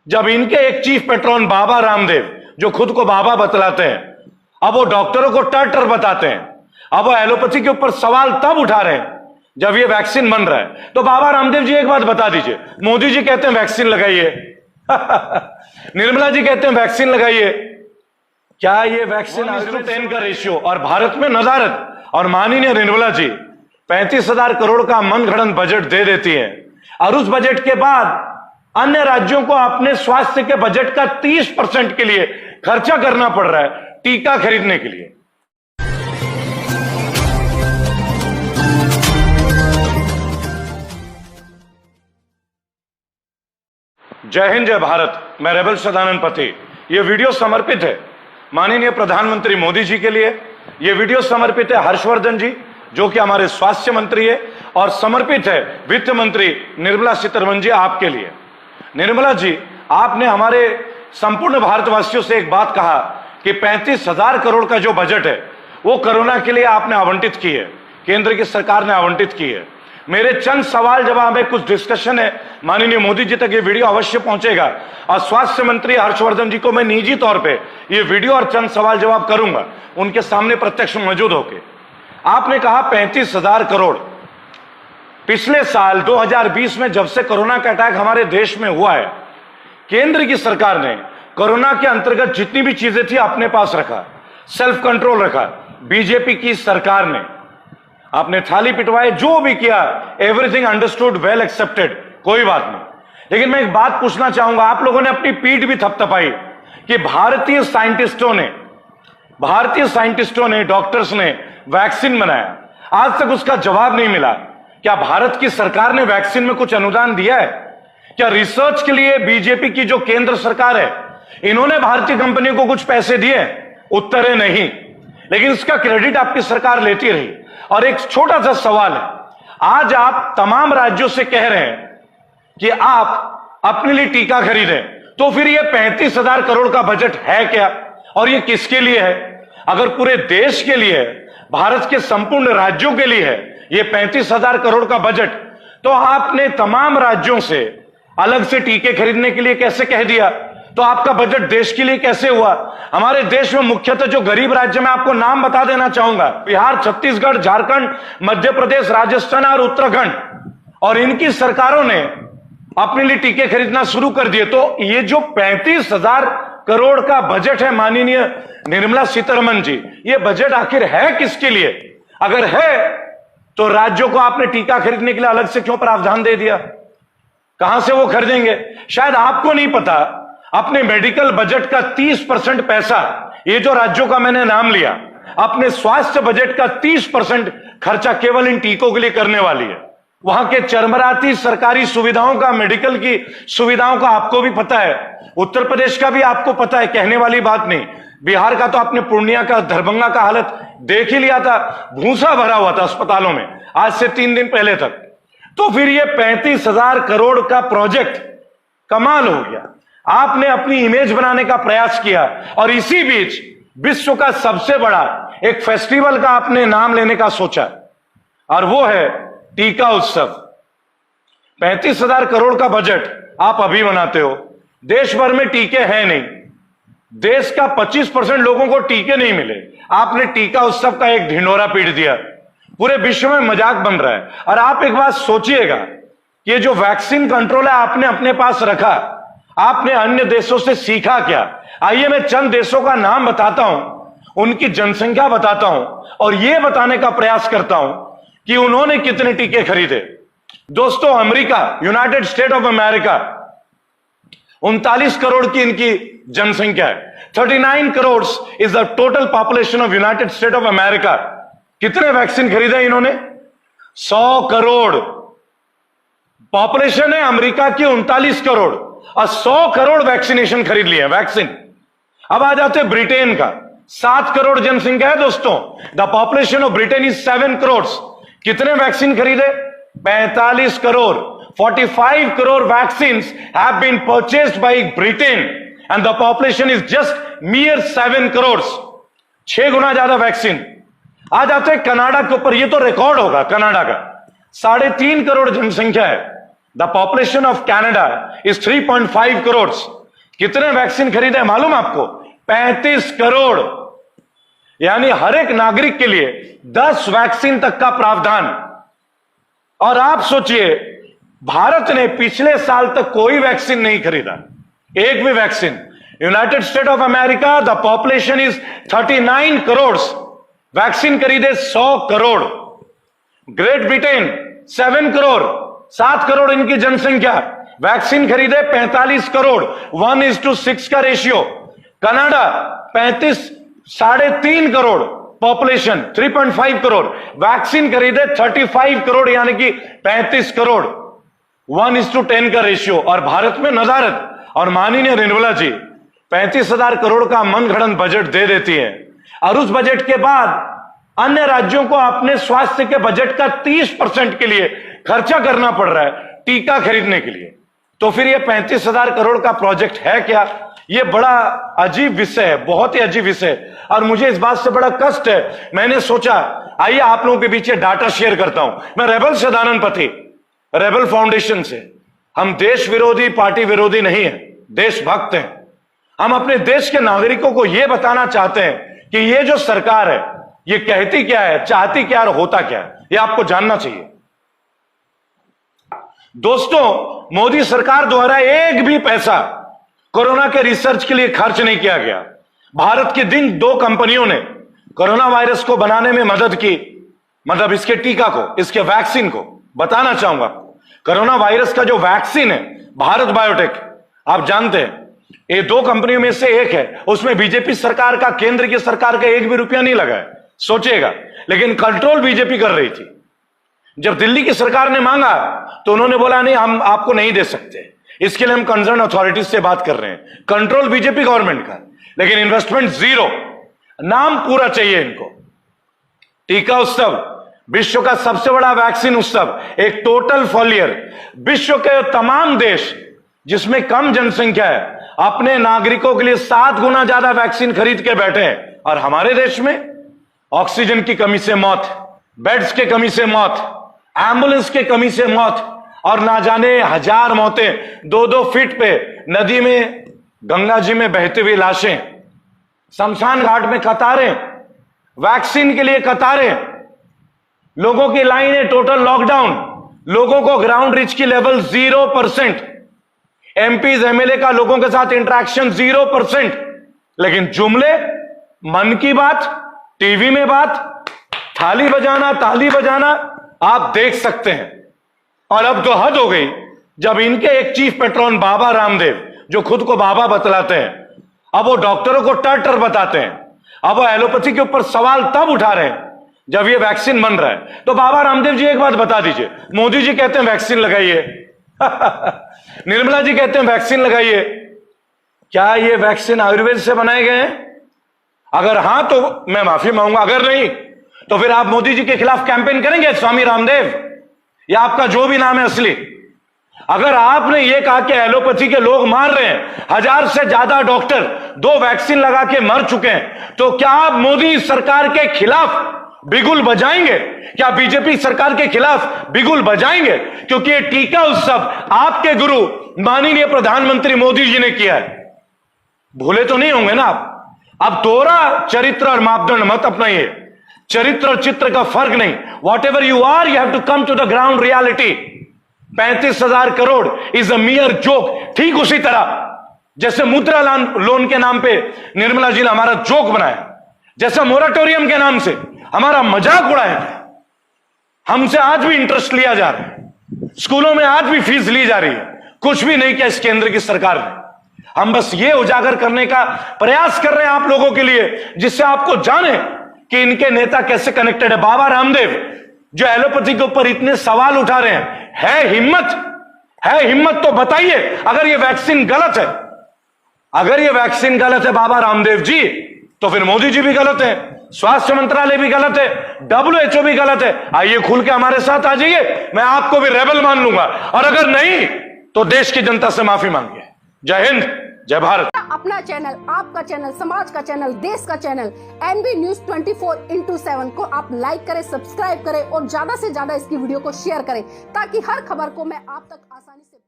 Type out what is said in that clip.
जब इनके एक चीफ पेट्रॉन बाबा रामदेव, जो खुद को बाबा बतलाते हैं, अब वो डॉक्टरों को टर बताते हैं, अब वो एलोपैथी के ऊपर सवाल तब उठा रहे हैं जब ये वैक्सीन बन रहा है। तो बाबा रामदेव जी एक बात बता दीजिए, मोदी जी कहते हैं वैक्सीन लगाइए निर्मला जी कहते हैं वैक्सीन लगाइए, क्या ये वैक्सीन 10 का रेशियो और भारत में नजारत, और माननीय निर्मला जी 35,000 करोड़ का मनगढ़ंत बजट दे देती है, और उस बजट के बाद अन्य राज्यों को अपने स्वास्थ्य के बजट का 30% के लिए खर्चा करना पड़ रहा है टीका खरीदने के लिए। जय हिंद, जय भारत। मैं रेबल सदानंद पति। यह वीडियो समर्पित है माननीय प्रधानमंत्री मोदी जी के लिए। यह वीडियो समर्पित है हर्षवर्धन जी, जो कि हमारे स्वास्थ्य मंत्री है, और समर्पित है वित्त मंत्री निर्मला सीतारमण जी आपके लिए। निर्मला जी, आपने हमारे संपूर्ण भारतवासियों से एक बात कहा कि 35,000 करोड़ का जो बजट है वो कोरोना के लिए आपने आवंटित की है, केंद्र की सरकार ने आवंटित की है। मेरे चंद सवाल जवाब में कुछ डिस्कशन है, माननीय मोदी जी तक ये वीडियो अवश्य पहुंचेगा, और स्वास्थ्य मंत्री हर्षवर्धन जी को मैं निजी तौर पे ये वीडियो और चंद सवाल जवाब करूंगा उनके सामने प्रत्यक्ष मौजूद होकर। आपने कहा 35,000 करोड़। पिछले साल 2020 में जब से कोरोना का अटैक हमारे देश में हुआ है, केंद्र की सरकार ने कोरोना के अंतर्गत जितनी भी चीजें थी अपने पास रखा, सेल्फ कंट्रोल रखा। बीजेपी की सरकार ने आपने थाली पिटवाए, जो भी किया, एवरीथिंग अंडरस्टूड, वेल एक्सेप्टेड, कोई बात नहीं। लेकिन मैं एक बात पूछना चाहूंगा, आप लोगों ने अपनी पीठ भी थपथपाई कि भारतीय साइंटिस्टों ने, डॉक्टर्स ने वैक्सीन बनाया, आज तक उसका जवाब नहीं मिला। क्या भारत की सरकार ने वैक्सीन में कुछ अनुदान दिया है? क्या रिसर्च के लिए बीजेपी की जो केंद्र सरकार है, इन्होंने भारतीय कंपनियों को कुछ पैसे दिए? उत्तर है नहीं। लेकिन इसका क्रेडिट आपकी सरकार लेती रही। और एक छोटा सा सवाल है, आज आप तमाम राज्यों से कह रहे हैं कि आप अपने लिए टीका खरीदें, तो फिर ये 35,000 करोड़ का बजट है क्या, और ये किसके लिए है? अगर पूरे देश के लिए है, भारत के संपूर्ण राज्यों के लिए है ये 35,000 करोड़ का बजट, तो आपने तमाम राज्यों से अलग से टीके खरीदने के लिए कैसे कह दिया? तो आपका बजट देश के लिए कैसे हुआ? हमारे देश में मुख्यतः जो गरीब राज्य, मैं आपको नाम बता देना चाहूंगा, बिहार, छत्तीसगढ़, झारखंड, मध्य प्रदेश, राजस्थान और उत्तराखंड, और इनकी सरकारों ने अपने लिए टीके खरीदना शुरू कर दिए। तो ये जो 35,000 करोड़ का बजट है माननीय निर्मला सीतारमण जी, ये बजट आखिर है किसके लिए? अगर है तो राज्यों को आपने टीका खरीदने के लिए अलग से क्यों प्रावधान दे दिया? कहां से वो खरीदेंगे? शायद आपको नहीं पता, अपने मेडिकल बजट का 30% पैसा, ये जो राज्यों का मैंने नाम लिया, अपने स्वास्थ्य बजट का 30% खर्चा केवल इन टीकों के लिए करने वाली है। वहां के चरमराती सरकारी सुविधाओं का, मेडिकल की सुविधाओं का आपको भी पता है, उत्तर प्रदेश का भी आपको पता है, कहने वाली बात नहीं। बिहार का तो आपने पूर्णिया का, दरभंगा का हालत देख ही लिया था, भूसा भरा हुआ था अस्पतालों में आज से 3 दिन पहले तक। तो फिर ये 35,000 करोड़ का प्रोजेक्ट कमाल हो गया। आपने अपनी इमेज बनाने का प्रयास किया, और इसी बीच विश्व का सबसे बड़ा एक फेस्टिवल का आपने नाम लेने का सोचा, और वो है टीका उत्सव। 35,000 करोड़ का बजट आप अभी बनाते हो, देश भर में टीके हैं नहीं, देश का 25% लोगों को टीके नहीं मिले, आपने टीका उत्सव का एक ढिंढोरा पीट दिया, पूरे विश्व में मजाक बन रहा है। और आप एक बात सोचिएगा, ये जो वैक्सीन कंट्रोल है आपने अपने पास रखा, आपने अन्य देशों से सीखा क्या? आइए मैं चंद देशों का नाम बताता हूं, उनकी जनसंख्या बताता हूं, और यह बताने का प्रयास करता हूं कि उन्होंने कितने टीके खरीदे। दोस्तों, America, United state of America, 39 crore की इनकी जनसंख्या है। 39 crore is the total population of United state of America. कितने वैक्सीन खरीदे इन्होंने? 100 करोड़। पॉपुलेशन है अमेरिका की 39 करोड़, और 100 करोड़ वैक्सीनेशन खरीद लिए वैक्सीन। अब आ जाते ब्रिटेन का, 7 करोड़ जनसंख्या है दोस्तों, the population of Britain is 7 crore. कितने वैक्सीन खरीदे? 45 crore. 45 crore vaccines have been purchased by Britain and the population is just mere 7 crores. 6 गुना ज्यादा वैक्सीन। आ जाते हैं कनाडा के ऊपर, ये तो रिकॉर्ड होगा कनाडा का, 3.5 करोड़ जनसंख्या है, the population of Canada is 3.5 crore. कितने वैक्सीन खरीदे मालूम आपको? 35 करोड़। यानी हर एक नागरिक के लिए 10 वैक्सीन तक का प्रावधान। और आप सोचिए, भारत ने पिछले साल तक कोई वैक्सीन नहीं खरीदा, एक भी vaccine. United state of America, the population is 39 crore, vaccine खरीदे 100 करोड़। ग्रेट ब्रिटेन 7 करोड़, 7 करोड़ इनकी जनसंख्या, वैक्सीन खरीदे 45 करोड़, 1:6 का ratio. Canada 3.5 crore population, 3.5 crore, vaccine खरीदे 35 करोड़ यानी कि 35 करोड़, 1:10 का रेशियो। और भारत में नजारत और माननीय निर्मला जी 35,000 करोड़ का मनगढ़ंत बजट दे देती है, और उस बजट के बाद अन्य राज्यों को अपने स्वास्थ्य के बजट का 30% के लिए खर्चा करना पड़ रहा है टीका खरीदने के लिए। तो फिर ये 35,000 करोड़ का प्रोजेक्ट है क्या? ये बड़ा अजीब विषय है, बहुत ही अजीब विषय है, और मुझे इस बात से बड़ा कष्ट है। मैंने सोचा आइए आप लोगों के बीच ये डाटा शेयर करता हूं। मैं रेबल सदानंद पति, रेबल फाउंडेशन से। हम देश विरोधी, पार्टी विरोधी नहीं है, देशभक्त हैं। हम अपने देश के नागरिकों को यह बताना चाहते हैं कि ये जो सरकार है ये कहती क्या है, चाहती क्या और होता क्या है, ये आपको जानना चाहिए। दोस्तों, मोदी सरकार द्वारा एक भी पैसा कोरोना के रिसर्च के लिए खर्च नहीं किया गया। भारत की 2 कंपनियों ने कोरोना वायरस को बनाने में मदद की, मतलब इसके टीका को, इसके वैक्सीन को। बताना चाहूंगा, कोरोना वायरस का जो वैक्सीन है भारत बायोटेक, आप जानते हैं ये 2 कंपनियों में से एक है, उसमें बीजेपी सरकार का, केंद्र की सरकार का एक भी रुपया नहीं लगा है, सोचिएगा। लेकिन कंट्रोल बीजेपी कर रही थी। जब दिल्ली की सरकार ने मांगा तो उन्होंने बोला नहीं, हम आपको नहीं दे सकते, इसके लिए हम कंसर्न अथॉरिटीज से बात कर रहे हैं। कंट्रोल बीजेपी गवर्नमेंट का, लेकिन इन्वेस्टमेंट जीरो। नाम पूरा चाहिए इनको। टीका उत्सव, विश्व का सबसे बड़ा वैक्सीन उत्सव, एक टोटल फेलियर। विश्व के तमाम देश जिसमें कम जनसंख्या है अपने नागरिकों के लिए 7 गुना ज्यादा वैक्सीन खरीद के बैठे हैं, और हमारे देश में ऑक्सीजन की कमी से मौत, बेड्स के कमी से मौत, एम्बुलेंस के कमी से मौत, और ना जाने 1000 मौतें, 2-2 फीट पे नदी में, गंगा जी में बहती हुई लाशें, शमशान घाट में कतारें, वैक्सीन के लिए कतारें, लोगों की लाइनें, टोटल लॉकडाउन, लोगों को ग्राउंड रिच की लेवल 0%, एमपीज एमएलए का लोगों के साथ इंटरेक्शन 0%। लेकिन जुमले, मन की बात, टीवी में बात, थाली बजाना, ताली बजाना आप देख सकते हैं। और अब तो हद हो गई जब इनके एक चीफ पेट्रोन बाबा रामदेव, जो खुद को बाबा बतलाते हैं, अब वो डॉक्टरों को टर बताते हैं। अब वो एलोपैथी के ऊपर सवाल तब उठा रहे हैं जब ये वैक्सीन बन रहा है। तो बाबा रामदेव जी एक बात बता दीजिए, मोदी जी कहते हैं वैक्सीन लगाइए निर्मला जी कहते हैं वैक्सीन लगाइए, क्या ये वैक्सीन आयुर्वेद से बनाए गए हैं? अगर हां तो मैं माफी मांगूंगा, अगर नहीं तो फिर आप मोदी जी के खिलाफ कैंपेन करेंगे, स्वामी रामदेव या आपका जो भी नाम है असली। अगर आपने ये कहा कि एलोपैथी के लोग मार रहे हैं, 1000 से ज्यादा डॉक्टर 2 वैक्सीन लगा के मर चुके हैं, तो क्या आप मोदी सरकार के खिलाफ बिगुल बजाएंगे? क्या बीजेपी सरकार के खिलाफ बिगुल बजाएंगे? क्योंकि ये टीका उत्सव आपके गुरु माननीय प्रधानमंत्री मोदी जी ने किया है, भूले तो नहीं होंगे ना आप? अब दोहरा चरित्र और मापदंड मत अपनाइए। चरित्र और चित्र का फर्क नहीं। Whatever you are, you have to come to the ground reality. 35,000 crore is a mere joke. ठीक उसी तरह जैसे मुद्रा लोन के नाम पे निर्मला जी ने हमारा जोक बनाया, जैसे मोराटोरियम के नाम से हमारा मजाक उड़ाया, हमसे आज भी इंटरेस्ट लिया जा रहा है, स्कूलों में आज भी फीस ली जा रही है। कुछ भी नहीं किया इस केंद्र की सरकार ने। हम बस ये उजागर करने का प्रयास कर रहे हैं आप लोगों के लिए, जिससे आपको जाने कि इनके नेता कैसे कनेक्टेड है। बाबा रामदेव जो एलोपैथी के ऊपर इतने सवाल उठा रहे हैं, है हिम्मत तो बताइए। अगर ये वैक्सीन गलत है, अगर ये वैक्सीन गलत है बाबा रामदेव जी, तो फिर मोदी जी भी गलत है, स्वास्थ्य मंत्रालय भी गलत है, WHO भी गलत है। आइए खुल के हमारे साथ आ जाइए, मैं आपको भी रेबल मान लूंगा, और अगर नहीं तो देश की जनता से माफी मांगिए। जय हिंद, जय भारत। अपना चैनल, आपका चैनल, समाज का चैनल, देश का चैनल एनबी न्यूज 24/7 को आप लाइक करें, सब्सक्राइब करें और ज्यादा से ज्यादा इसकी वीडियो को शेयर करें ताकि हर खबर को मैं आप तक आसानी से